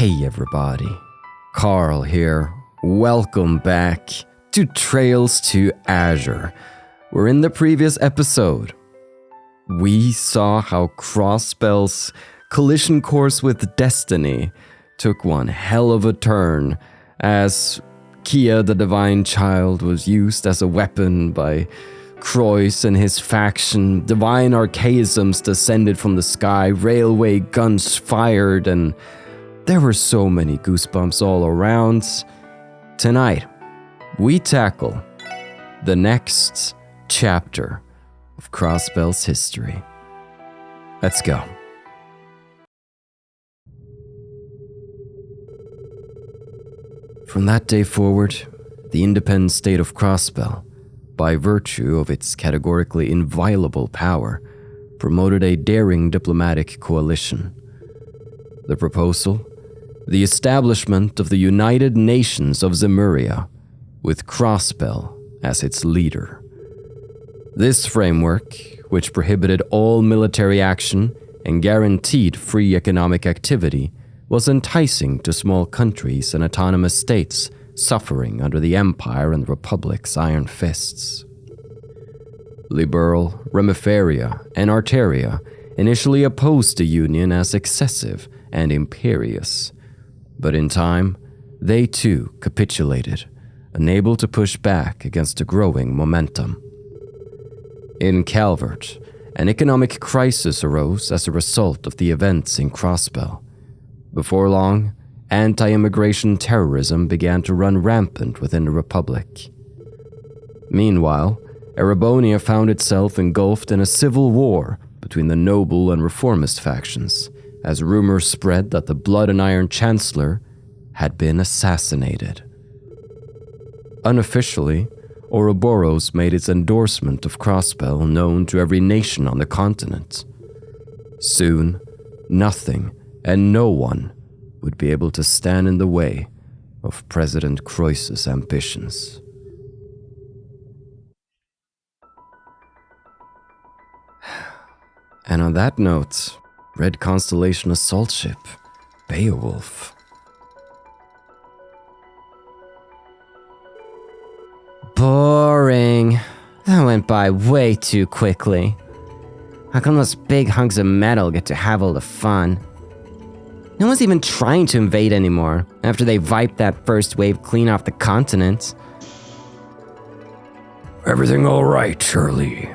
Hey everybody, Carl here. Welcome back to Trails to Azure. We're in the previous episode. We saw how Crossbell's collision course with destiny took one hell of a turn as Kia the Divine Child was used as a weapon by Croix and his faction. Divine archaisms descended from the sky, railway guns fired, and there were so many goosebumps all around. Tonight, we tackle the next chapter of Crossbell's history. Let's go. From that day forward, the independent state of Crossbell, by virtue of its categorically inviolable power, promoted a daring diplomatic coalition. The proposal? The establishment of the United Nations of Zemuria, with Crossbell as its leader. This framework, which prohibited all military action and guaranteed free economic activity, was enticing to small countries and autonomous states suffering under the Empire and the Republic's iron fists. Liberal, Remiferia, and Arteria initially opposed the Union as excessive and imperious, but in time, they too capitulated, unable to push back against the growing momentum. In Calvert, an economic crisis arose as a result of the events in Crossbell. Before long, anti-immigration terrorism began to run rampant within the Republic. Meanwhile, Erebonia found itself engulfed in a civil war between the noble and reformist factions, as rumors spread that the Blood and Iron Chancellor had been assassinated. Unofficially, Ouroboros made its endorsement of Crossbell known to every nation on the continent. Soon, nothing and no one would be able to stand in the way of President Croix's ambitions. And on that note, Red Constellation assault ship, Beowulf. Boring. That went by way too quickly. How come those big hunks of metal get to have all the fun? No one's even trying to invade anymore after they wiped that first wave clean off the continent. Everything all right, Shirley?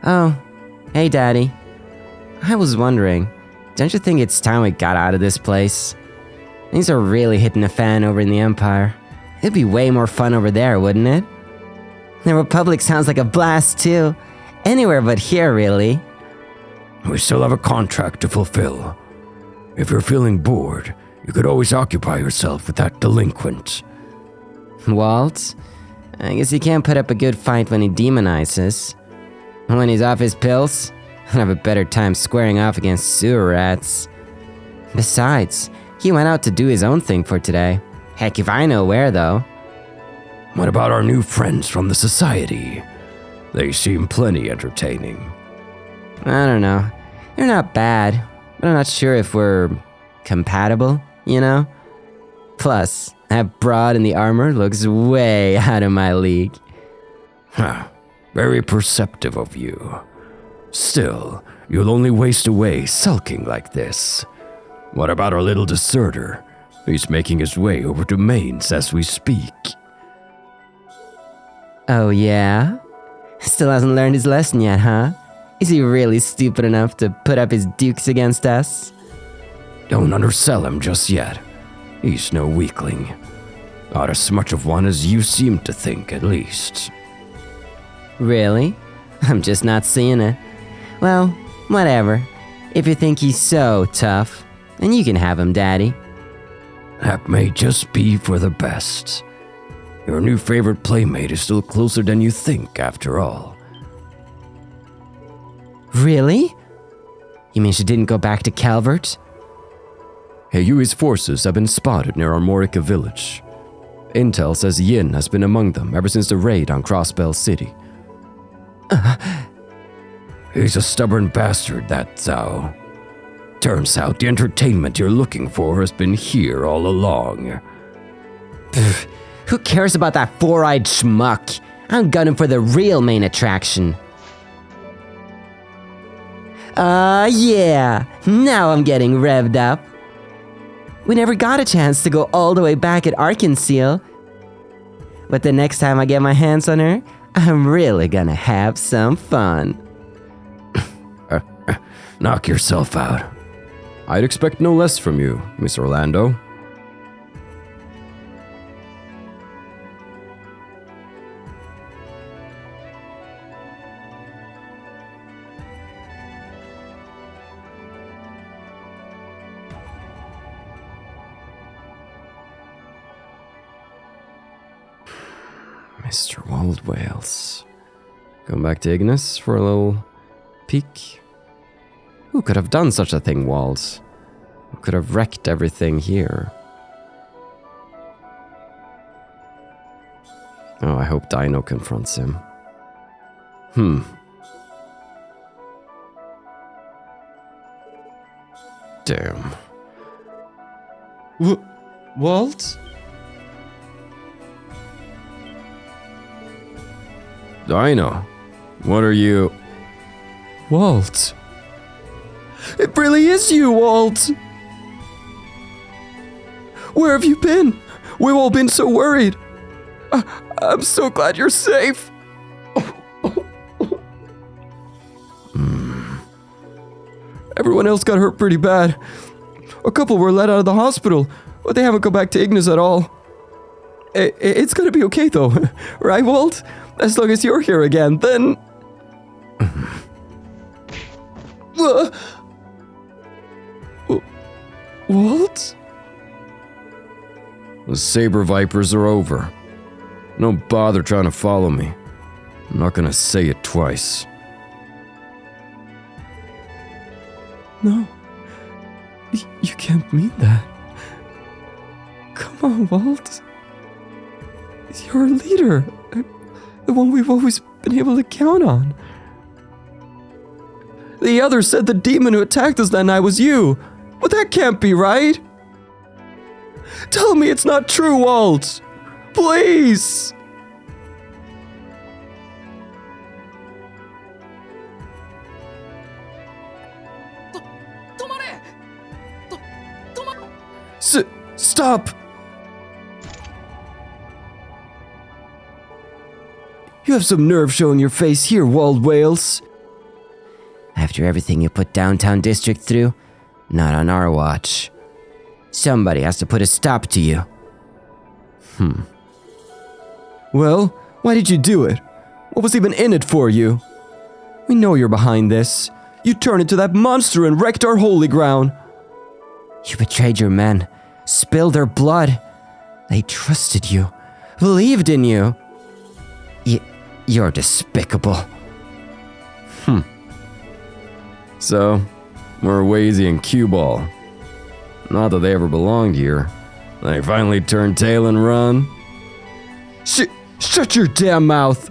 Oh, hey Daddy. I was wondering, don't you think it's time we got out of this place? Things are really hitting the fan over in the Empire. It'd be way more fun over there, wouldn't it? The Republic sounds like a blast too. Anywhere but here, really. We still have a contract to fulfill. If you're feeling bored, you could always occupy yourself with that delinquent. Walt? I guess he can't put up a good fight when he demonizes. When he's off his pills, I'll have a better time squaring off against sewer rats. Besides, he went out to do his own thing for today. Heck if I know where, though. What about our new friends from the Society? They seem plenty entertaining. I don't know. They're not bad, but I'm not sure if we're compatible, you know? Plus, that broad in the armor looks way out of my league. Huh. Very perceptive of you. Still, you'll only waste away sulking like this. What about our little deserter? He's making his way over to Mainz as we speak. Oh yeah? Still hasn't learned his lesson yet, huh? Is he really stupid enough to put up his dukes against us? Don't undersell him just yet. He's no weakling. Not as much of one as you seem to think, at least. Really? I'm just not seeing it. Well, whatever. If you think he's so tough, then you can have him, Daddy. That may just be for the best. Your new favorite playmate is still closer than you think, after all. Really? You mean she didn't go back to Calvert? Heyui's forces have been spotted near Armorica village. Intel says Yin has been among them ever since the raid on Crossbell City. He's a stubborn bastard, that Zhao. Turns out the entertainment you're looking for has been here all along. Pfft, who cares about that four-eyed schmuck? I'm gunning for the real main attraction. Yeah, now I'm getting revved up. We never got a chance to go all the way back at Arkansas. But the next time I get my hands on her, I'm really gonna have some fun. Knock yourself out. I'd expect no less from you, Miss Orlando. Mr. Wild Wales. Going back to Ignis for a little peek. Who could have done such a thing, Walls? Who could have wrecked everything here? Oh, I hope Dino confronts him. Damn. Walt? Dino, what are you... Walt? It really is you, Walt! Where have you been? We've all been so worried. I'm so glad you're safe. Everyone else got hurt pretty bad. A couple were let out of the hospital, but they haven't come back to Ignis at all. It's gonna be okay though, right, Walt? As long as you're here again, then... Walt? The Saber Vipers are over. Don't bother trying to follow me. I'm not gonna say it twice. No. You can't mean that. Come on, Walt. You're our leader. The one we've always been able to count on. The others said the demon who attacked us that night was you. But that can't be right. Tell me it's not true, Walt. Please. Stop. You have some nerve showing your face here, Wald Wales. After everything you put Downtown District through, not on our watch. Somebody has to put a stop to you. Well, why did you do it? What was even in it for you? We know you're behind this. You turned into that monster and wrecked our holy ground. You betrayed your men, spilled their blood. They trusted you, believed in you. You're despicable. So, we're Wazy and Q-Ball. Not that they ever belonged here. They finally turned tail and run. Shut your damn mouth!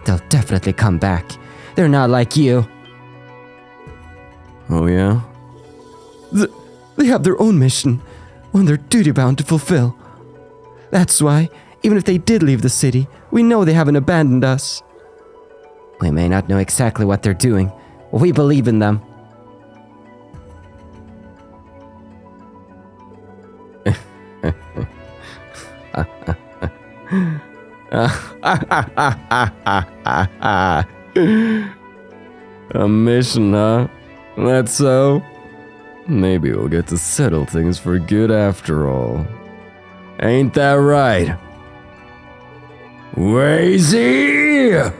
They'll definitely come back. They're not like you. Oh yeah? They have their own mission, one they're duty-bound to fulfill. That's why, even if they did leave the city, we know they haven't abandoned us. We may not know exactly what they're doing, but we believe in them. A mission, huh? That's so? Maybe we'll get to settle things for good after all. Ain't that right? Wazy!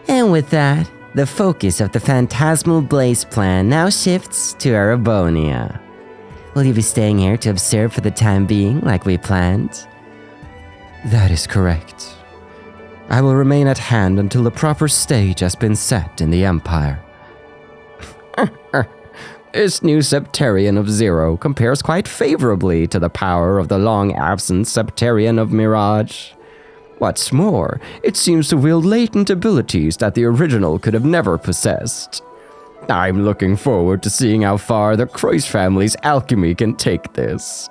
And with that, the focus of the Phantasmal Blaze plan now shifts to Arabonia. Will you be staying here to observe for the time being like we planned? That is correct. I will remain at hand until the proper stage has been set in the Empire. This new Septarian of Zero compares quite favorably to the power of the long-absent Septarian of Mirage. What's more, it seems to wield latent abilities that the original could have never possessed. I'm looking forward to seeing how far the Croix family's alchemy can take this.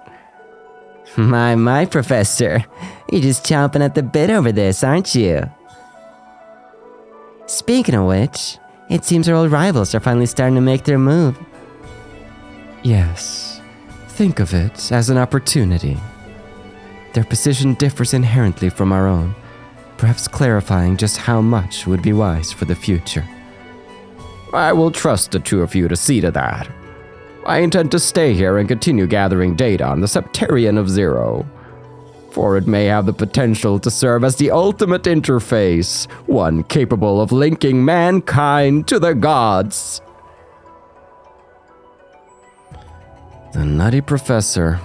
My, Professor. You're just chomping at the bit over this, aren't you? Speaking of which, it seems our old rivals are finally starting to make their move. Yes, think of it as an opportunity. Their position differs inherently from our own, perhaps clarifying just how much would be wise for the future. I will trust the two of you to see to that. I intend to stay here and continue gathering data on the Septarian of Zero, for it may have the potential to serve as the ultimate interface, one capable of linking mankind to the gods. The Nutty Professor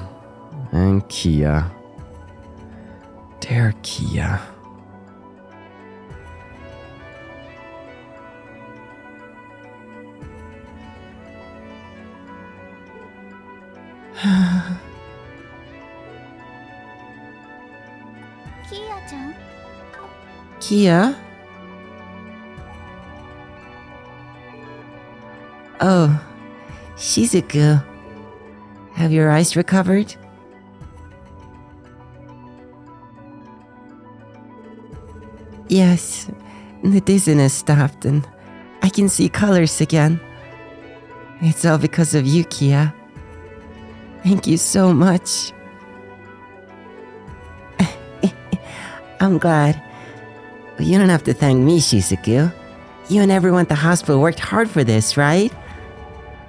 and Kia. Dear Kia. Kia-chan? Kia? Oh, Shizuku. Have your eyes recovered? Yes, the dizziness stopped and I can see colors again. It's all because of you, Kia. Thank you so much. I'm glad. But you don't have to thank me, Shizuku. You and everyone at the hospital worked hard for this, right?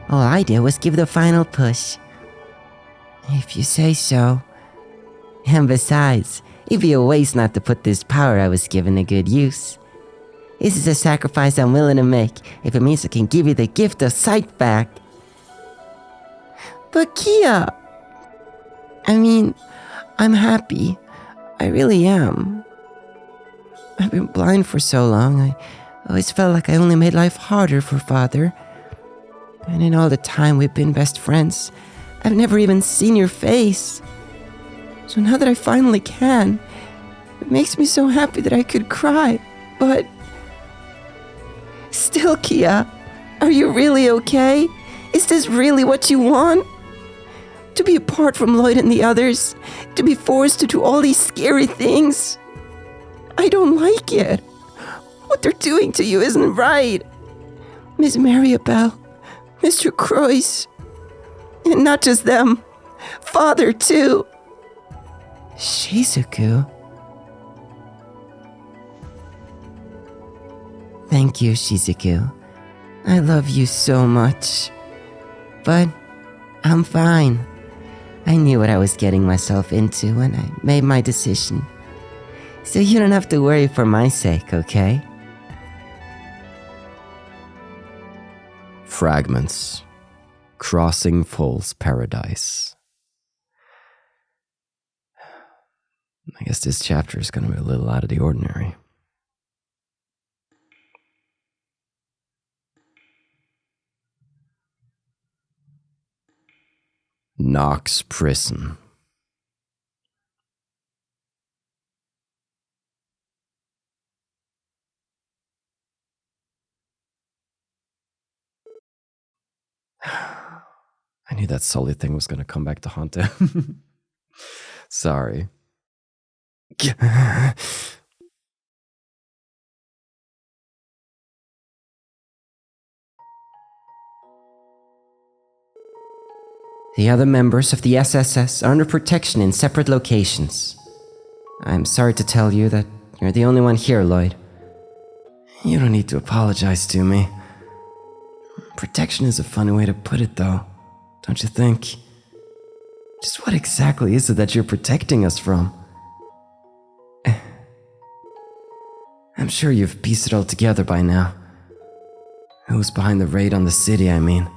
All I did was give the final push. If you say so. And besides, it'd be a waste not to put this power I was given to good use. This is a sacrifice I'm willing to make if it means I can give you the gift of sight back. But Kia! I mean, I'm happy. I really am. I've been blind for so long, I always felt like I only made life harder for Father. And in all the time we've been best friends, I've never even seen your face. So now that I finally can, it makes me so happy that I could cry. But still, Kia, are you really okay? Is this really what you want? To be apart from Lloyd and the others? To be forced to do all these scary things? I don't like it. What they're doing to you isn't right. Miss Maribel, Mr. Croix, and not just them, Father too. Shizuku. Thank you, Shizuku. I love you so much. But I'm fine. I knew what I was getting myself into when I made my decision. So you don't have to worry for my sake, okay? Fragments. Crossing Fool's Paradise. I guess this chapter is going to be a little out of the ordinary. Knox Prison. I knew that Sully thing was going to come back to haunt him. Sorry. The other members of the SSS are under protection in separate locations. I'm sorry to tell you that you're the only one here, Lloyd. You don't need to apologize to me. Protection is a funny way to put it, though, don't you think? Just what exactly is it that you're protecting us from? I'm sure you've pieced it all together by now. Who was behind the raid on the city, I mean?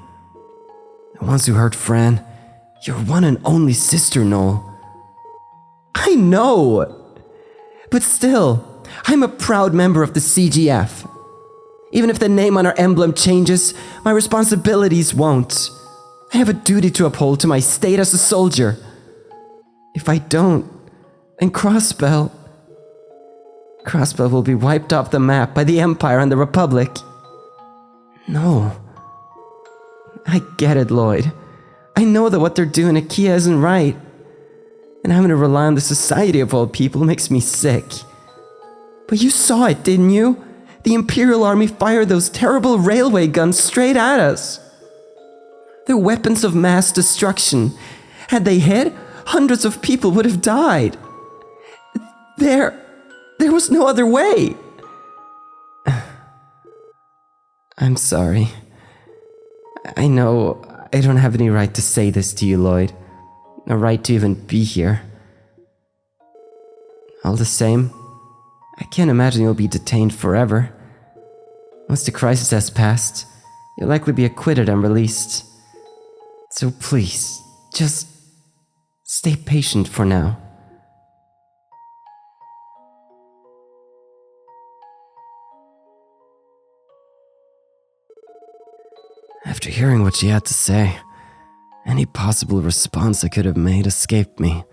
The ones who hurt Fran? Your one and only sister, Noel. I know! But still, I'm a proud member of the CGF. Even if the name on our emblem changes, my responsibilities won't. I have a duty to uphold to my state as a soldier. If I don't, then Crossbell will be wiped off the map by the Empire and the Republic. No. I get it, Lloyd. I know that what they're doing at Kia isn't right. And having to rely on the society of all people makes me sick. But you saw it, didn't you? The Imperial Army fired those terrible railway guns straight at us. They're weapons of mass destruction. Had they hit, hundreds of people would have died. There was no other way. I'm sorry. I know I don't have any right to say this to you, Lloyd. No right to even be here. All the same, I can't imagine you'll be detained forever. Once the crisis has passed, you'll likely be acquitted and released. So please, just stay patient for now. After hearing what she had to say, any possible response I could have made escaped me.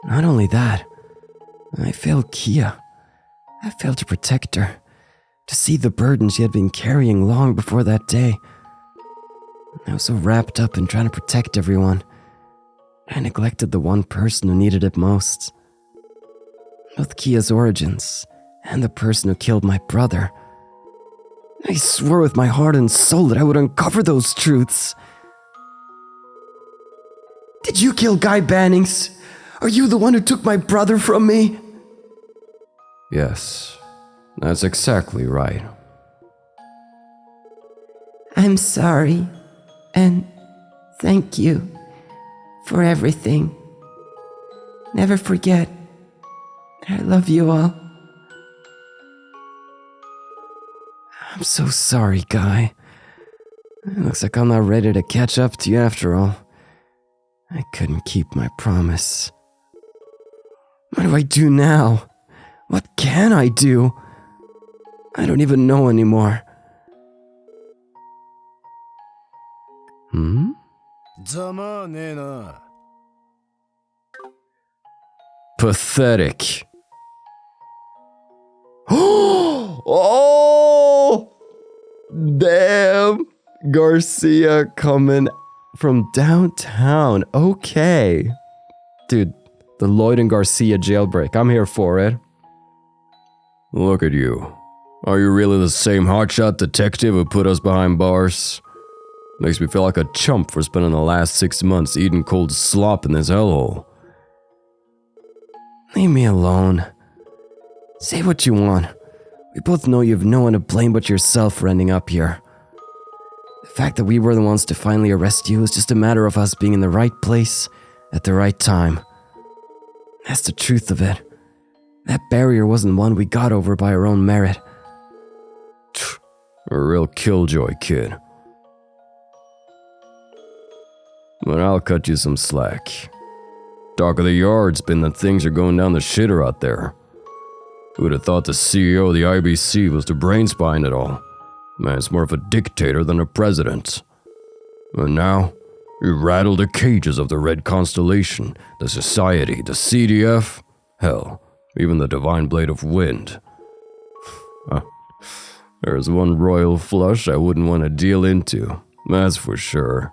Not only that, I failed Kia. I failed to protect her, to see the burden she had been carrying long before that day. I was so wrapped up in trying to protect everyone, I neglected the one person who needed it most. Both Kia's origins and the person who killed my brother. I swore with my heart and soul that I would uncover those truths. Did you kill Guy Bannings? Are you the one who took my brother from me? Yes, that's exactly right. I'm sorry, and thank you for everything. Never forget, I love you all. I'm so sorry, Guy. It looks like I'm not ready to catch up to you after all. I couldn't keep my promise. What do I do now? What can I do? I don't even know anymore. Pathetic. Oh! Damn! Garcia coming from downtown. Okay. Dude, the Lloyd and Garcia jailbreak. I'm here for it. Look at you. Are you really the same hotshot detective who put us behind bars? Makes me feel like a chump for spending the last 6 months eating cold slop in this hellhole. Leave me alone. Say what you want. We both know you have no one to blame but yourself for ending up here. The fact that we were the ones to finally arrest you is just a matter of us being in the right place at the right time. That's the truth of it. That barrier wasn't one we got over by our own merit. A real killjoy kid. But I'll cut you some slack. Talk of the yard's been that things are going down the shitter out there. Who'd have thought the CEO of the IBC was the brains behind it all? Man's more of a dictator than a president. And now, you rattle the cages of the Red Constellation, the Society, the CDF, hell, even the Divine Blade of Wind. There's one royal flush I wouldn't want to deal into, that's for sure.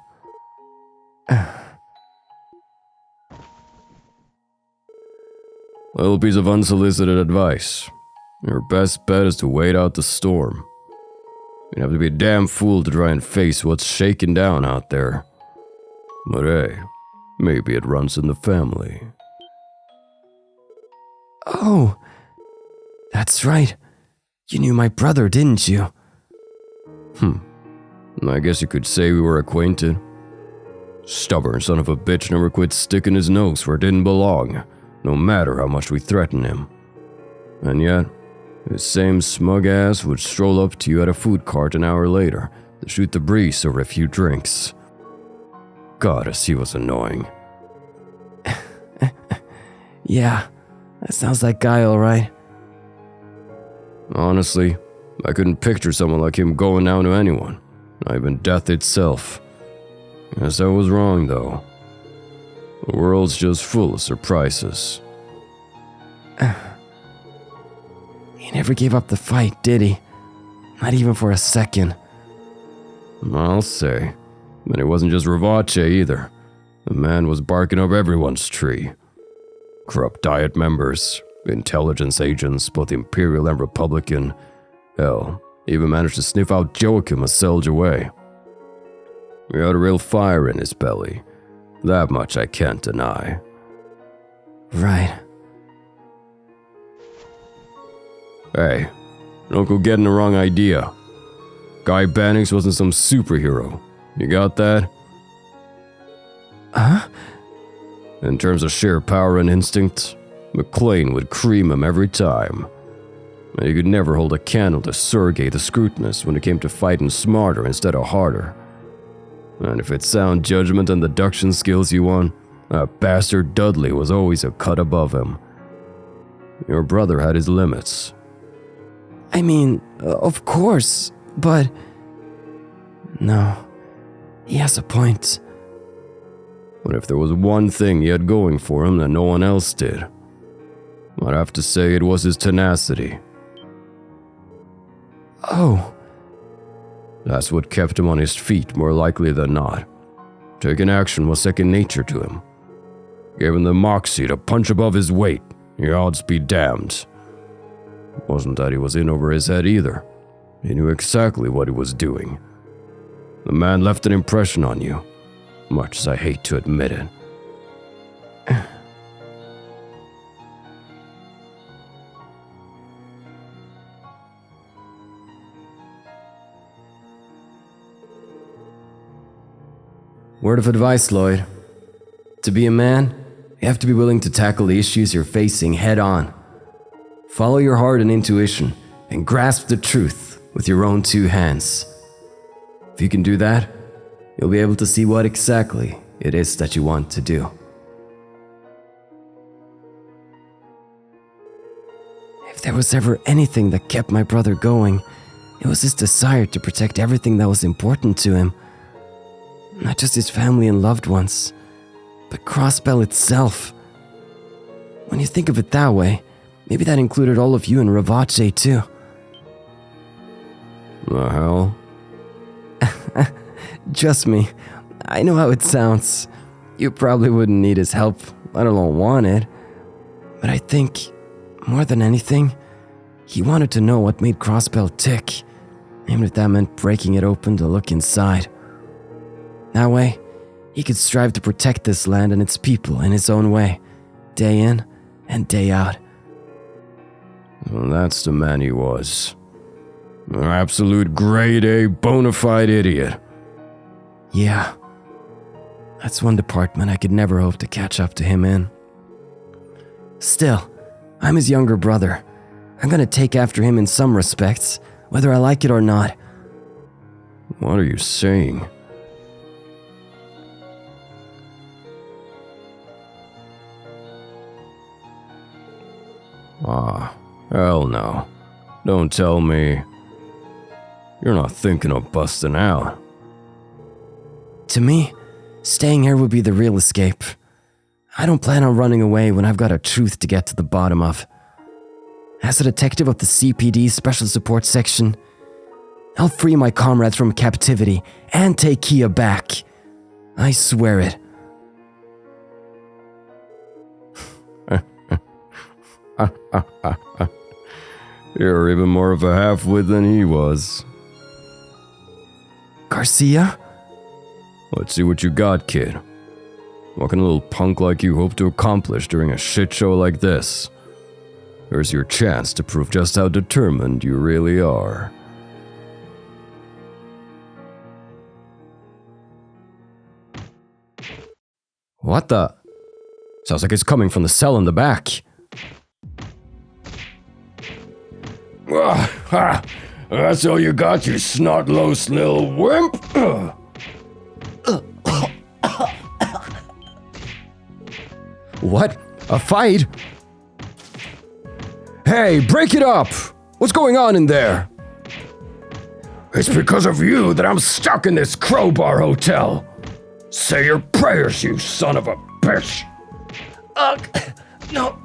Little piece of unsolicited advice. Your best bet is to wait out the storm. You'd have to be a damn fool to try and face what's shaking down out there. But hey, maybe it runs in the family. Oh, that's right. You knew my brother, didn't you? I guess you could say we were acquainted. Stubborn son of a bitch never quit sticking his nose where it didn't belong, no matter how much we threatened him. And yet, his same smug ass would stroll up to you at a food cart an hour later to shoot the breeze over a few drinks. Goddess, he was annoying. Yeah, that sounds like Guy, all right. Honestly, I couldn't picture someone like him going down to anyone, not even death itself. Guess I was wrong, though. The world's just full of surprises. He never gave up the fight, did he? Not even for a second. I'll say. But it wasn't just Ravache either. The man was barking up everyone's tree. Corrupt Diet members, intelligence agents, both Imperial and Republican. Hell, even managed to sniff out Joachim a Selge away. He had a real fire in his belly. That much I can't deny. Right. Hey, don't go getting the wrong idea. Guy Bannings wasn't some superhero. You got that? Huh? In terms of sheer power and instinct, McLean would cream him every time. And he could never hold a candle to Sergei the Scrutinous when it came to fighting smarter instead of harder. And if it's sound judgment and deduction skills you want, that bastard Dudley was always a cut above him. Your brother had his limits. I mean, of course, but... No, he has a point. But if there was one thing he had going for him that no one else did, I'd have to say it was his tenacity. Oh. That's what kept him on his feet more likely than not. Taking action was second nature to him. Gave him the moxie to punch above his weight, your odds be damned. Wasn't that he was in over his head either. He knew exactly what he was doing. The man left an impression on you, much as I hate to admit it. Word of advice, Lloyd. To be a man, you have to be willing to tackle the issues you're facing head on. Follow your heart and intuition, and grasp the truth with your own two hands. If you can do that, you'll be able to see what exactly it is that you want to do. If there was ever anything that kept my brother going, it was his desire to protect everything that was important to him. Not just his family and loved ones, but Crossbell itself. When you think of it that way, maybe that included all of you and Ravache too. The hell? Just me. I know how it sounds. You probably wouldn't need his help, let alone want it. But I think, more than anything, he wanted to know what made Crossbell tick, even if that meant breaking it open to look inside. That way, he could strive to protect this land and its people in his own way, day in and day out. Well, that's the man he was. An absolute grade A bona fide idiot. Yeah. That's one department I could never hope to catch up to him in. Still, I'm his younger brother. I'm gonna take after him in some respects, whether I like it or not. What are you saying? Ah, hell no. Don't tell me. You're not thinking of busting out. To me, staying here would be the real escape. I don't plan on running away when I've got a truth to get to the bottom of. As a detective of the CPD Special Support Section, I'll free my comrades from captivity and take Kia back. I swear it. You're even more of a half-wit than he was. Garcia? Let's see what you got, kid. What can a little punk like you hope to accomplish during a shit show like this? Here's your chance to prove just how determined you really are. What the? Sounds like it's coming from the cell in the back. That's all you got, you snot-nosed little wimp? What? A fight? Hey, break it up! What's going on in there? It's because of you that I'm stuck in this crowbar hotel. Say your prayers, you son of a bitch. Ugh. No.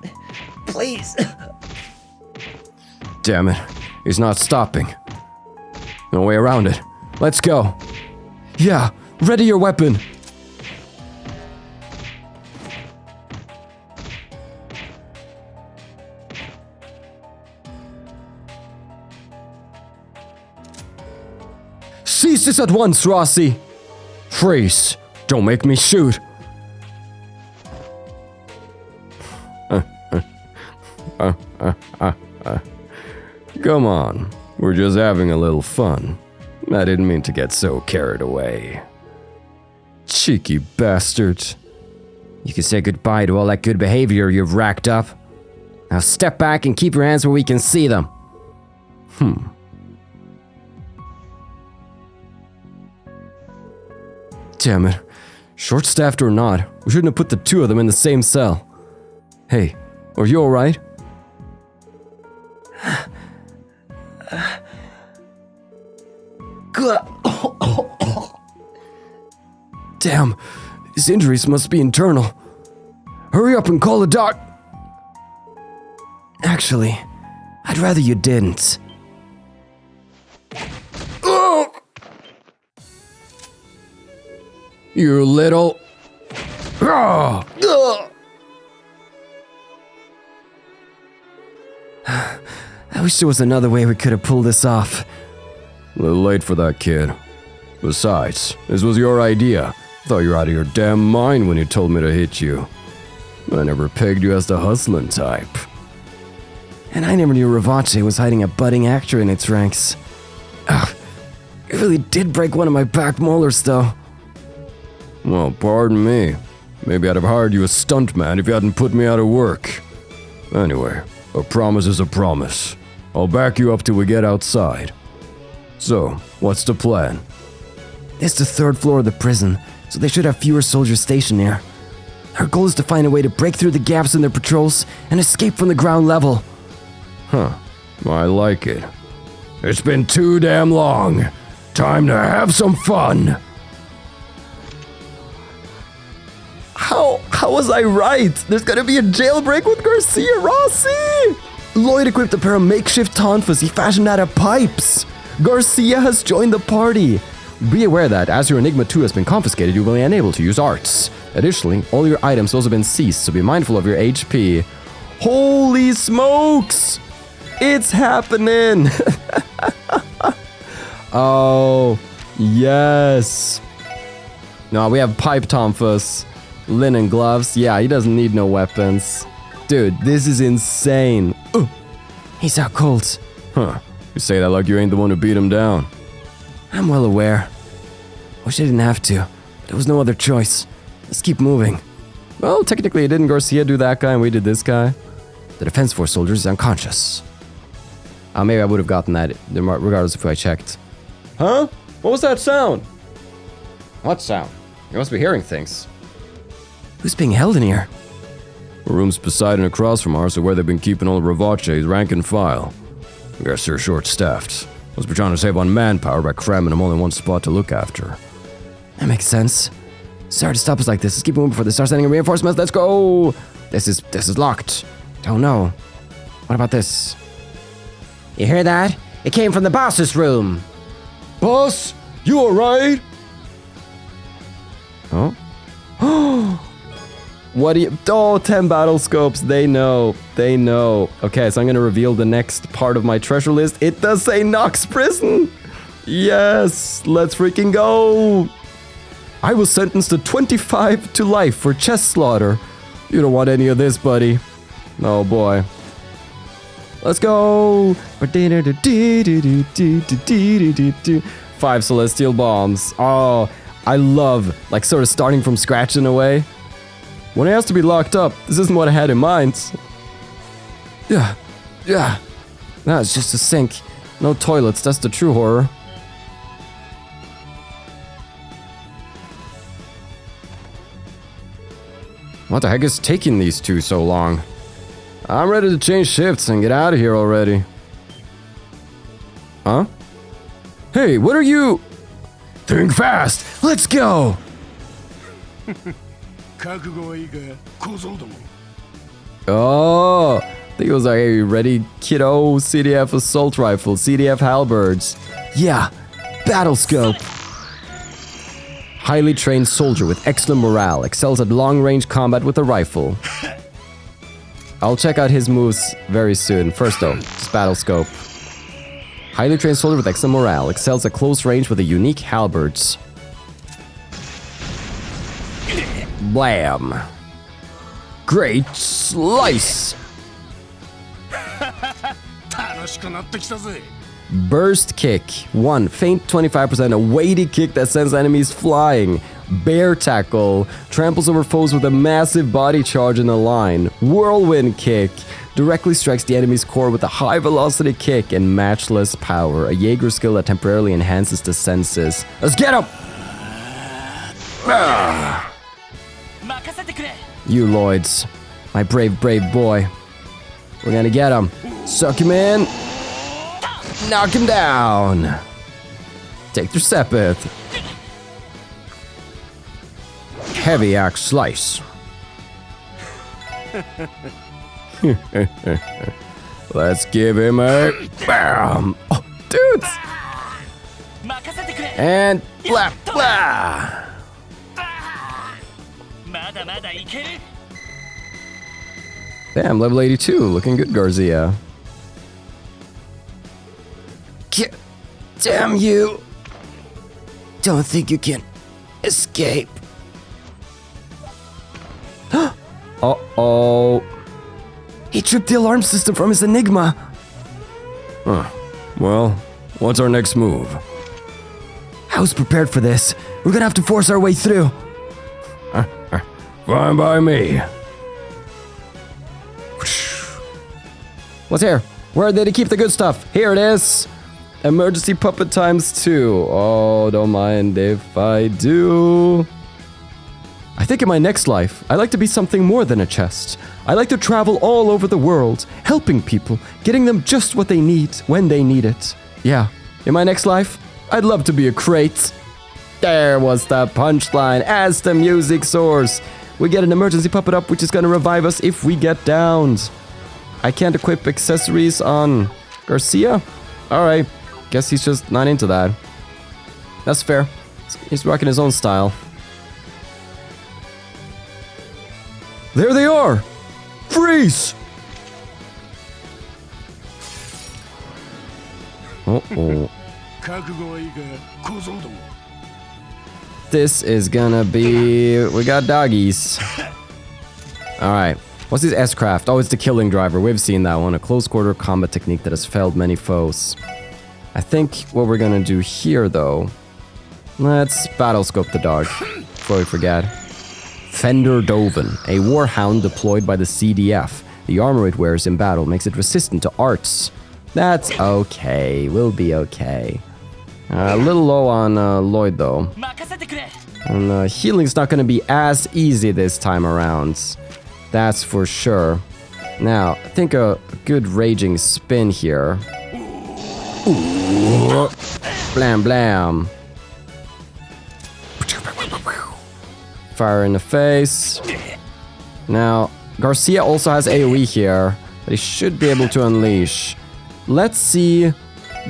Please. Damn it. He's not stopping. No way around it. Let's go. Yeah, ready your weapon. Cease this at once, Rossi. Freeze. Don't make me shoot. Come on. We're just having a little fun. I didn't mean to get so carried away. Cheeky bastard. You can say goodbye to all that good behavior you've racked up. Now step back and keep your hands where we can see them. Damn it. Short-staffed or not, we shouldn't have put the two of them in the same cell. Hey, are you alright? Damn, his injuries must be internal. Hurry up and call a doc. Actually, I'd rather you didn't. You little... I wish there was another way we could have pulled this off. A little late for that, kid. Besides, this was your idea. Thought you were out of your damn mind when you told me to hit you. I never pegged you as the hustling type. And I never knew Ravache was hiding a budding actor in its ranks. Ugh, it really did break one of my back molars, though. Well, pardon me. Maybe I'd have hired you as stuntman if you hadn't put me out of work. Anyway, a promise is a promise. I'll back you up till we get outside. So, what's the plan? It's the 3rd floor of the prison, so they should have fewer soldiers stationed there. Our goal is to find a way to break through the gaps in their patrols and escape from the ground level. Huh. I like it. It's been too damn long. Time to have some fun. How was I right? There's gonna be a jailbreak with Garcia Rossi! Lloyd equipped a pair of makeshift tonfas he fashioned out of pipes. Garcia has joined the party. Be aware that as your Enigma 2 has been confiscated, you will be unable to use arts. Additionally, all your items have also been seized, so be mindful of your HP. Holy smokes! It's happening! Oh, yes. No, we have pipe tonfas. Linen gloves. Yeah, he doesn't need no weapons. Dude, this is insane. He's out cold. Huh. You say that like you ain't the one who beat him down. I'm well aware. Wish I didn't have to. There was no other choice. Let's keep moving. Well, technically, didn't Garcia do that guy and we did this guy? The Defense Force soldier is unconscious. Maybe I would have gotten that regardless if I checked. Huh? What was that sound? What sound? You must be hearing things. Who's being held in here? The room's beside and across from ours are where they've been keeping all the Ravache's rank and file. I guess they're short-staffed. Must be trying to save on manpower by cramming them all in one spot to look after. That makes sense. Sorry to stop us like this. Let's keep moving before they start sending reinforcements. Let's go! This is locked. Don't know. What about this? You hear that? It came from the boss's room. Boss, you alright? Oh? What do you... Oh, 10 battle scopes. They know. They know. Okay, so I'm gonna reveal the next part of my treasure list. It does say Knox Prison. Yes, let's freaking go. I was sentenced to 25 to life for chest slaughter. You don't want any of this, buddy. Oh boy. Let's go. 5 celestial bombs. Oh, I love, like, sort of starting from scratch in a way. When it has to be locked up, this isn't what I had in mind. Yeah. No, it's just a sink. No toilets, that's the true horror. What the heck is taking these two so long? I'm ready to change shifts and get out of here already. Huh? Hey, Hey, what are you? Think fast! Let's go! Oh, I think it was like, hey, ready, kiddo? CDF assault rifle, CDF halberds. Yeah, battle scope. Highly trained soldier with excellent morale, excels at long-range combat with a rifle. I'll check out his moves very soon. First though, just battle scope. Highly trained soldier with excellent morale, excels at close range with a unique halberds. Blam. Great slice. Burst kick. 1. Faint 25%. A weighty kick that sends enemies flying. Bear tackle. Tramples over foes with a massive body charge in a line. Whirlwind kick. Directly strikes the enemy's core with a high velocity kick and matchless power. A Jaeger skill that temporarily enhances the senses. Let's get him! Ah. You Lloyds. My brave, brave boy. We're gonna get him. Suck him in. Knock him down. Take their Sepith. Heavy axe slice. Let's give him a bam. Oh, dudes. And blah blah. Damn, level 82. Looking good, Garcia. Damn you. Don't think you can escape. Uh-oh. He tripped the alarm system from his Enigma. Huh. Well, what's our next move? I was prepared for this. We're gonna have to force our way through. Fine by me. What's here? Where did he keep the good stuff? Here it is. Emergency puppet ×2. Oh, don't mind if I do. I think in my next life, I'd like to be something more than a chest. I like to travel all over the world, helping people, getting them just what they need when they need it. Yeah, in my next life, I'd love to be a crate. There was the punchline as the music soars. We get an emergency puppet up, which is gonna revive us if we get downed. I can't equip accessories on Garcia? Alright, guess he's just not into that. That's fair. He's rocking his own style. There they are! Freeze! Uh-oh. This is gonna be... We got doggies. Alright. What's his S-craft? Oh, it's the killing driver. We've seen that one. A close quarter combat technique that has felled many foes. I think what we're gonna do here, though... Let's battle scope the dog. Before we forget. Fender Dovin, a warhound deployed by the CDF. The armor it wears in battle makes it resistant to arts. That's okay. We'll be okay. A little low on Lloyd, though. And healing's not gonna be as easy this time around. That's for sure. Now, I think a good raging spin here. Ooh. Blam blam. Fire in the face. Now, Garcia also has AoE here, but he should be able to unleash. Let's see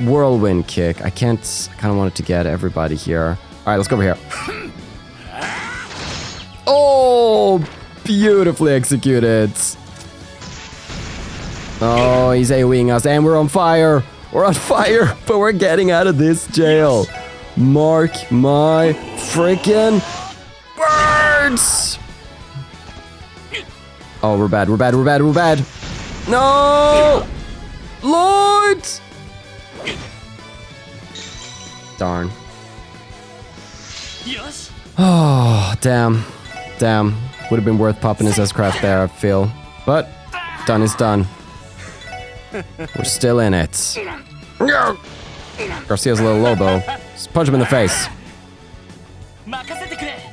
Whirlwind Kick. I kind of want it to get everybody here. Alright, let's go over here. Oh, beautifully executed. Oh, he's AoEing us, and we're on fire. We're on fire, but we're getting out of this jail. Mark my freaking words. Oh, we're bad, we're bad, we're bad, we're bad. No! Lord! Darn. Oh, damn. Damn. Would have been worth popping his S-craft there, I feel. But, done is done. We're still in it. Garcia's a little low, though. Just punch him in the face.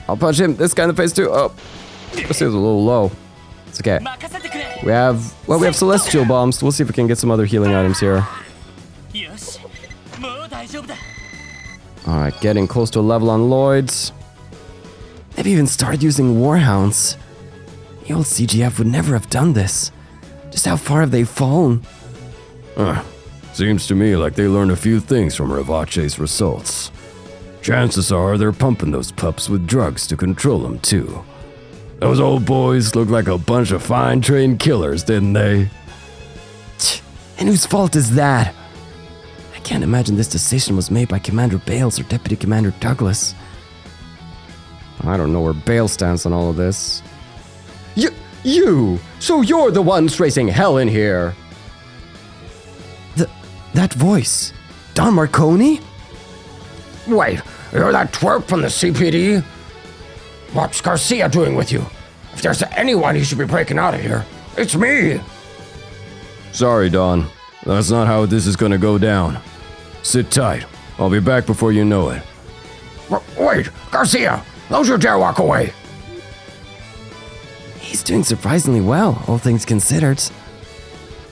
I'll punch him. This guy in the face, too. Oh. Garcia's a little low. It's okay. We have Celestial Bombs. We'll see if we can get some other healing items here. Alright, getting close to a level on Lloyd's. They've even started using warhounds. The old CGF would never have done this. Just how far have they fallen? Seems to me like they learned a few things from Rivace's results. Chances are they're pumping those pups with drugs to control them too. Those old boys look like a bunch of fine-trained killers, didn't they? And whose fault is that? I can't imagine this decision was made by Commander Bales or Deputy Commander Douglas. I don't know where Bale stands on all of this. You! So you're the ones raising hell in here! That voice. Don Marconi? Wait, you're that twerp from the CPD? What's Garcia doing with you? If there's anyone he should be breaking out of here, it's me! Sorry, Don. That's not how this is gonna go down. Sit tight. I'll be back before you know it. Wait, Garcia! Don't you dare walk away! He's doing surprisingly well, all things considered.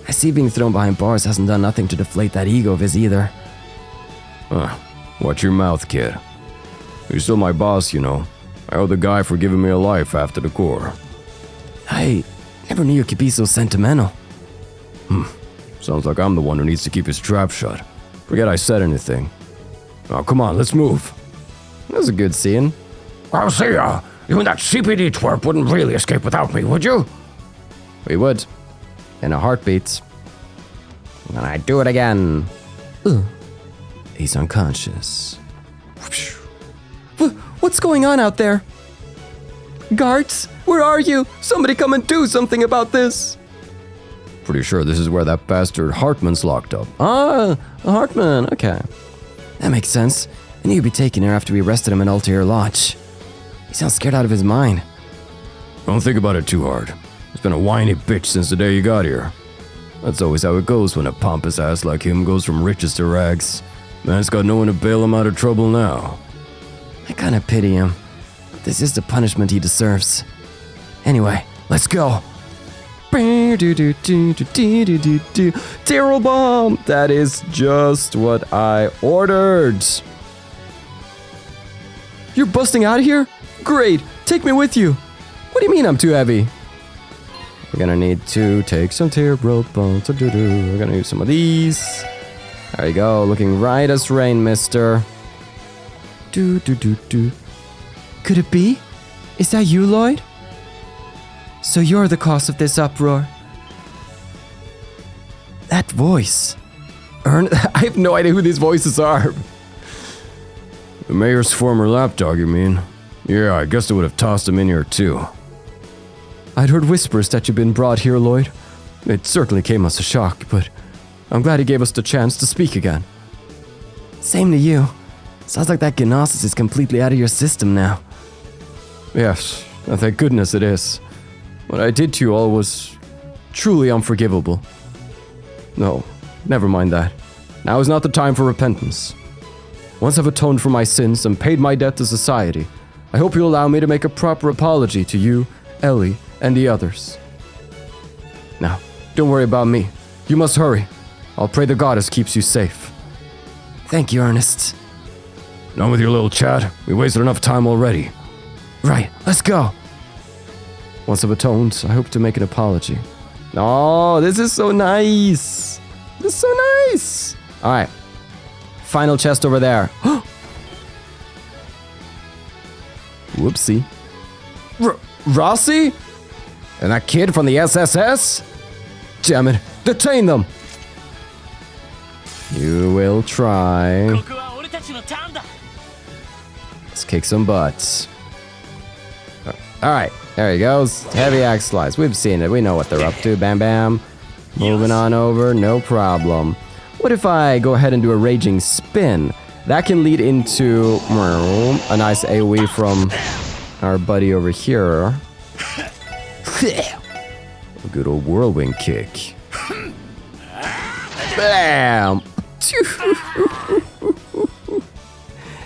I see being thrown behind bars hasn't done nothing to deflate that ego of his either. Watch your mouth, kid. You're still my boss, you know. I owe the guy for giving me a life after the core. I never knew you could be so sentimental. Sounds like I'm the one who needs to keep his trap shut. Forget I said anything. Oh, come on, let's move. That was a good scene. Garcia, you and that CPD twerp wouldn't really escape without me, would you? We would. In a heartbeat. And I'd do it again. He's unconscious. What's going on out there? Guards, where are you? Somebody come and do something about this. Pretty sure this is where that bastard Hartman's locked up. Ah, Hartman, okay. That makes sense. I knew he'd be taken here after we arrested him at Altair Lodge. He sounds scared out of his mind. Don't think about it too hard. He's been a whiny bitch since the day you got here. That's always how it goes when a pompous ass like him goes from riches to rags. Man's got no one to bail him out of trouble now. I kinda pity him. This is the punishment he deserves. Anyway, let's go. Terror bomb! That is just what I ordered. You're busting out of here? Great, take me with you. What do you mean I'm too heavy? We're gonna need to take some tear rope bones. We're gonna use some of these. There you go, looking right as rain, mister. Could it be? Is that you, Lloyd? So you're the cause of this uproar. That voice. I have no idea who these voices are. The mayor's former lapdog, you mean? Yeah, I guess they would have tossed him in here too. I'd heard whispers that you'd been brought here, Lloyd. It certainly came as a shock, but I'm glad he gave us the chance to speak again. Same to you. Sounds like that Gnosis is completely out of your system now. Yes, and thank goodness it is. What I did to you all was truly unforgivable. No, never mind that. Now is not the time for repentance. Once I've atoned for my sins and paid my debt to society, I hope you'll allow me to make a proper apology to you, Ellie, and the others. Now, don't worry about me. You must hurry. I'll pray the goddess keeps you safe. Thank you, Ernest. Done with your little chat? We wasted enough time already. Right, let's go. Once I've atoned, I hope to make an apology. Oh, this is so nice. This is so nice. All right. Final chest over there. Whoopsie. Rossi? And that kid from the SSS? Damn it. Detain them. You will try. Let's kick some butts. All right. There he goes. Heavy axe slice. We've seen it. We know what they're up to. Bam, bam. Moving on over. No problem. What if I go ahead and do a raging spin? That can lead into a nice AoE from our buddy over here. A good old whirlwind kick. Bam!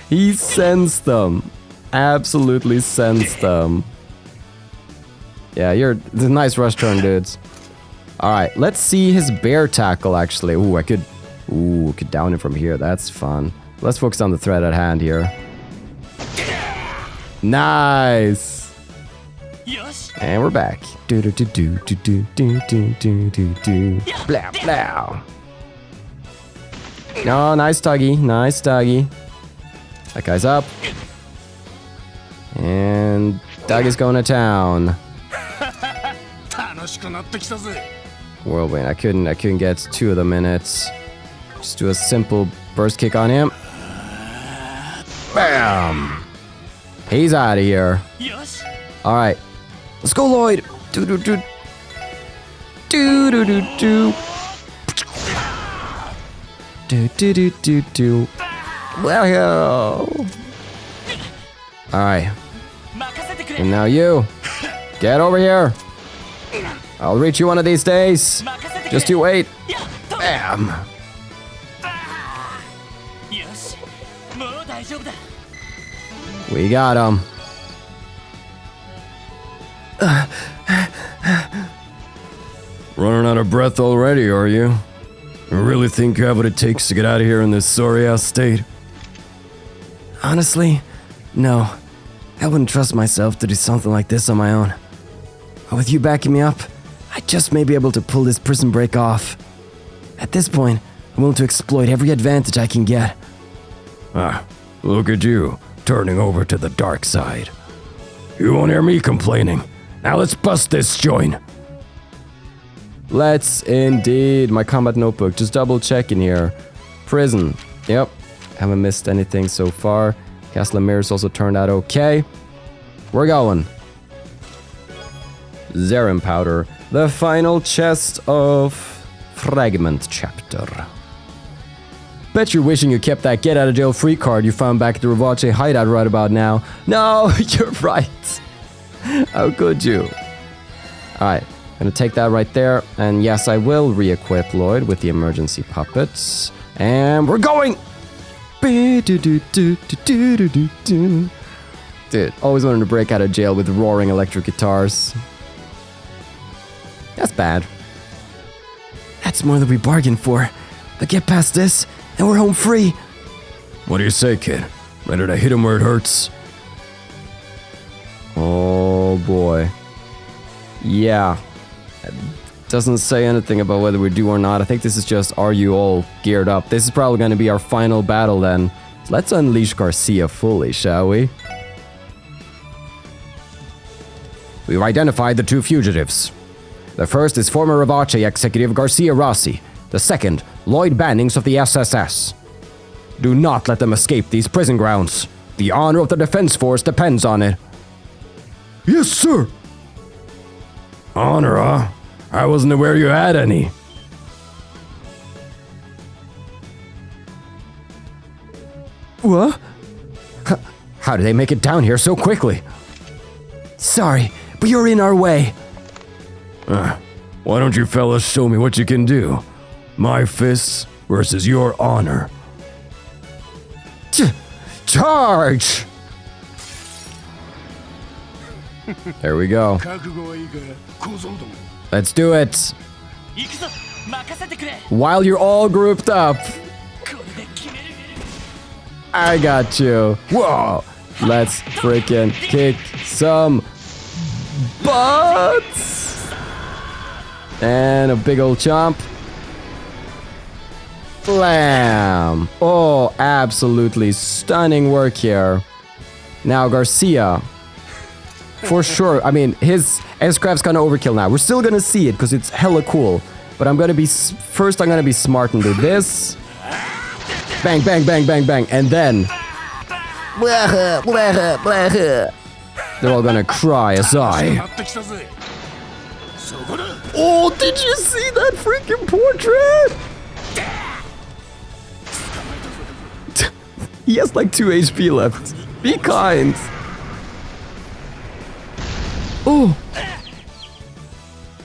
He sensed them. Absolutely sensed them. Yeah, it's a nice rush turn, dudes. Alright, let's see his bear tackle, actually. Ooh, I could down it from here. That's fun. let's focus on the threat at hand here. Nice! And we're back. Do do do do do do do do do do do. Blah blah. Oh, nice doggy, nice doggy. That guy's up. And doggy's going to town. Whirlwind. I couldn't get 2 of them in it. Just do a simple burst kick on him. Bam! He's out of here. Alright. Let's go, Lloyd! Do do do. Do do do do. Do do do do do. Well, alright. And now you. Get over here. I'll reach you one of these days. Just you wait. Bam. We got him. Running out of breath already, are you? You really think you have what it takes to get out of here in this sorry-ass state? Honestly, no. I wouldn't trust myself to do something like this on my own. But with you backing me up, I just may be able to pull this prison break off. At this point, I'm willing to exploit every advantage I can get. Look at you, turning over to the dark side. You won't hear me complaining. Now let's bust this joint. Let's indeed. My combat notebook, just double checking here. Prison. Yep. Haven't missed anything so far. Castle and Mirrors also turned out okay. We're going. Zerum powder. The final chest of Fragment chapter. Bet you're wishing you kept that get out of jail free card you found back at the Rivace hideout right about now. No, you're right. How could you? Alright. Gonna take that right there, and yes, I will re-equip Lloyd with the emergency puppets. And we're going! Dude, always wanted to break out of jail with roaring electric guitars. That's bad. That's more than we bargained for. But get past this, and we're home free. What do you say, kid? Ready to hit him where it hurts? Oh boy. Yeah. Doesn't say anything about whether we do or not. I think this is just, are you all geared up? This is probably going to be our final battle then. So let's unleash Garcia fully, shall we? We've identified the 2 fugitives. The first is former Rivace executive Garcia Rossi. The second, Lloyd Bannings of the SSS. Do not let them escape these prison grounds. The honor of the defense force depends on it. Yes, sir. Honor, huh? I wasn't aware you had any. What? How did they make it down here so quickly? Sorry, but you're in our way. Why don't you fellas show me what you can do? My fists versus your honor. Charge! There we go. Let's do it. While you're all grouped up. I got you. Whoa. Let's freaking kick some butts. And a big old chomp. Blam. Oh, absolutely stunning work here. Now Garcia. For sure. I mean, his S-Craft's gonna overkill now. We're still gonna see it because it's hella cool. But I'm gonna be... First, I'm gonna be smart and do this. Bang, bang, bang, bang, bang. And then... They're all gonna cry as I... Oh, did you see that freaking portrait? He has like 2 HP left. Be kind. Oh.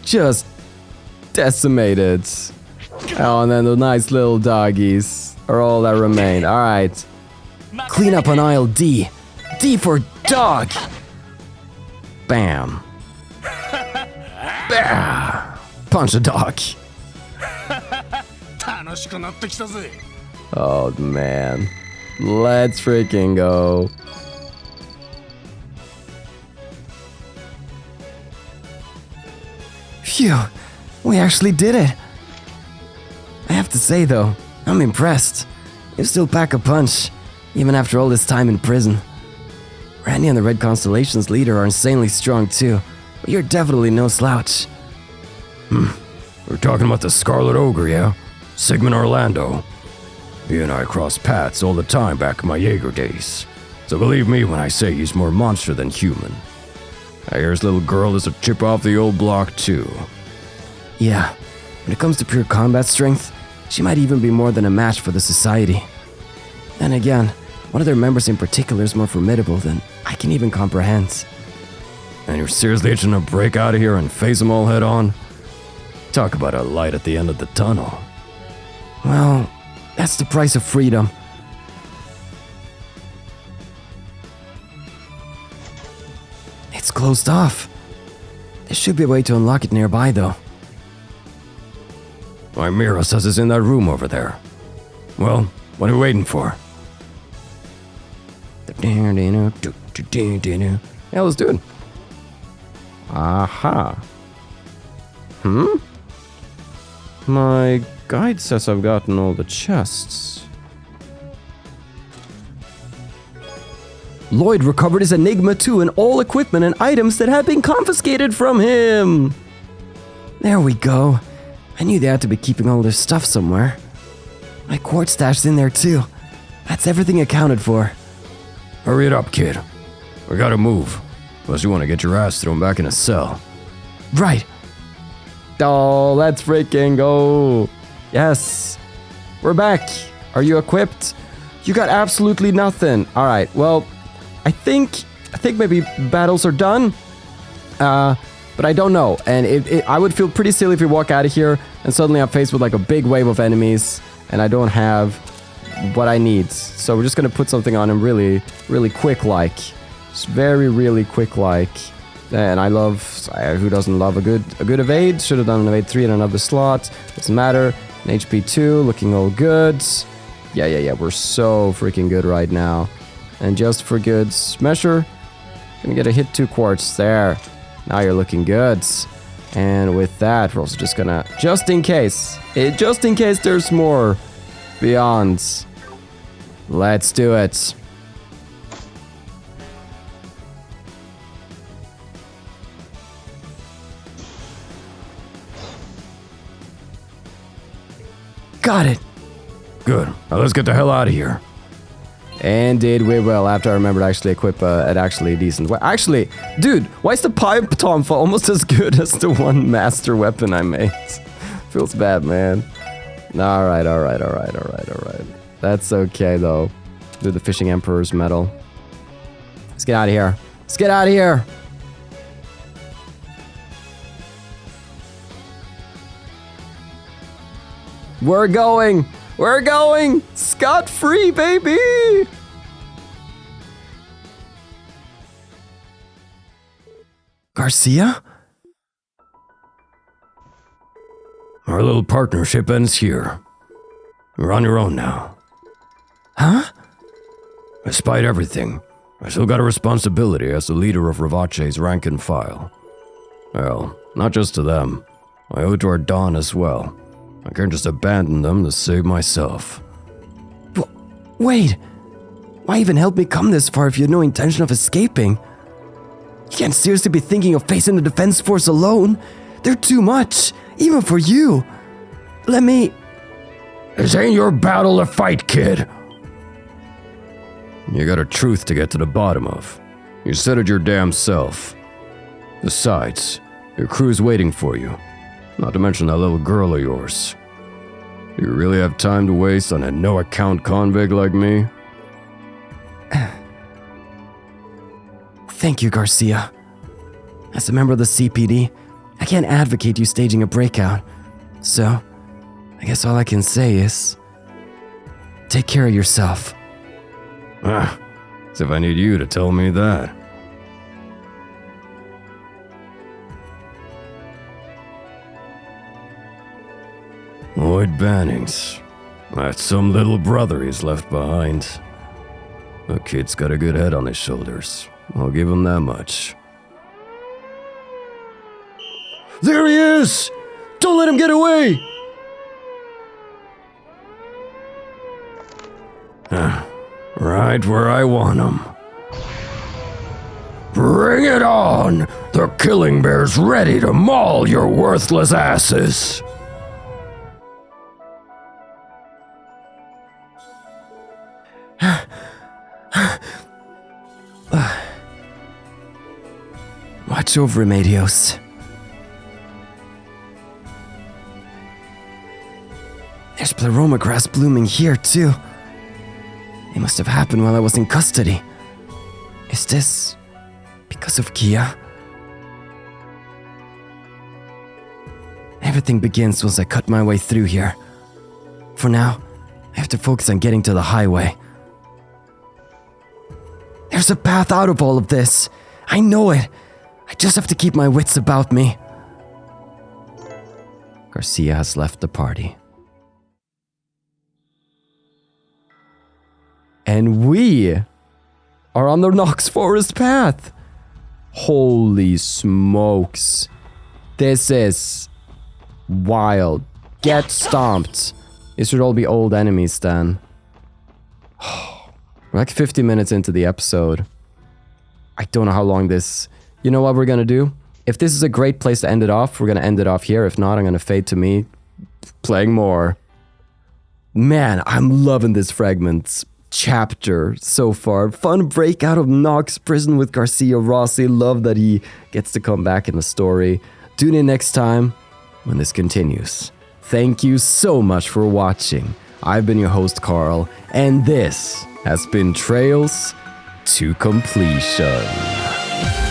Just decimated. Oh, and then the nice little doggies are all that remain. Alright. Clean up on aisle D. D for dog. Bam. Bah. Punch a dog. Oh, man. Let's freaking go. Phew, we actually did it. I have to say though, I'm impressed. You still pack a punch, even after all this time in prison. Randy and the Red Constellation's leader are insanely strong too, but you're definitely no slouch. We're talking about the Scarlet Ogre, yeah? Sigmund Orlando. He and I crossed paths all the time back in my Jaeger days. So believe me when I say he's more monster than human. I hear his little girl is a chip off the old block too. Yeah, when it comes to pure combat strength, she might even be more than a match for the Society. Then again, one of their members in particular is more formidable than I can even comprehend. And you're seriously itching to break out of here and face them all head on? Talk about a light at the end of the tunnel. Well, that's the price of freedom. It's closed off. There should be a way to unlock it nearby though. My Mira says it's in that room over there. Well, what are we waiting for? Yeah, let's do it. Aha. My guide says I've gotten all the chests. Lloyd recovered his Enigma 2 and all equipment and items that had been confiscated from him. There we go. I knew they had to be keeping all their stuff somewhere. My quartz stash's in there too. That's everything accounted for. Hurry it up, kid. We gotta move. Unless you want to get your ass thrown back in a cell. Right. Oh, let's freaking go. Yes. We're back. Are you equipped? You got absolutely nothing. All right. Well, I think maybe battles are done. But I don't know. And I would feel pretty silly if we walk out of here and suddenly I'm faced with like a big wave of enemies and I don't have what I need. So we're just going to put something on him really, really quick like. Just very, really quick like. And I love, who doesn't love a good evade? Should have done an evade 3 in another slot. Doesn't matter. An HP 2, looking all good. Yeah. We're so freaking good right now. And just for good measure, gonna get a hit 2 quartz there. Now you're looking good. And with that, we're also just gonna, just in case there's more beyond. Let's do it. Got it. Good. Now let's get the hell out of here. Indeed we will, after I remember to actually equip an actually decent weapon. Actually, dude, why is the pipe tonfa almost as good as the one master weapon I made? Feels bad, man. Alright. That's okay, though. Do the Fishing Emperor's medal. Let's get out of here. Let's get out of here! We're going! We're going! Scot-free, baby! Garcia? Our little partnership ends here. You're on your own now. Huh? Despite everything, I still got a responsibility as the leader of Ravache's rank and file. Well, not just to them. I owe it to our Dawn as well. I can't just abandon them to save myself. Wait! Why even help me come this far if you had no intention of escaping? You can't seriously be thinking of facing the defense force alone. They're too much, even for you. Let me... This ain't your battle to fight, kid. You got a truth to get to the bottom of. You said it your damn self. Besides, your crew's waiting for you. Not to mention that little girl of yours. Do you really have time to waste on a no-account convict like me? Thank you, Garcia. As a member of the CPD, I can't advocate you staging a breakout. So, I guess all I can say is... take care of yourself. As if I need you to tell me that. Lloyd Bannings. That's some little brother he's left behind. The kid's got a good head on his shoulders. I'll give him that much. There he is! Don't let him get away! Right where I want him. Bring it on! The killing bear's ready to maul your worthless asses! Watch over him, Adios. There's pleroma grass blooming here, too. It must have happened while I was in custody. Is this because of Kia? Everything begins once I cut my way through here. For now, I have to focus on getting to the highway. There's a path out of all of this. I know it. I just have to keep my wits about me. Garcia has left the party. And we are on the Knox Forest path. Holy smokes. This is wild. Get stomped. These should all be old enemies then. We're like 50 minutes into the episode. I don't know how long this... You know what we're gonna do? If this is a great place to end it off, we're gonna end it off here. If not, I'm gonna fade to me playing more. Man, I'm loving this fragments chapter so far. Fun break out of Knox Prison with Garcia Rossi. Love that he gets to come back in the story. Tune in next time when this continues. Thank you so much for watching. I've been your host, Carl, and this has been Trails to Completion.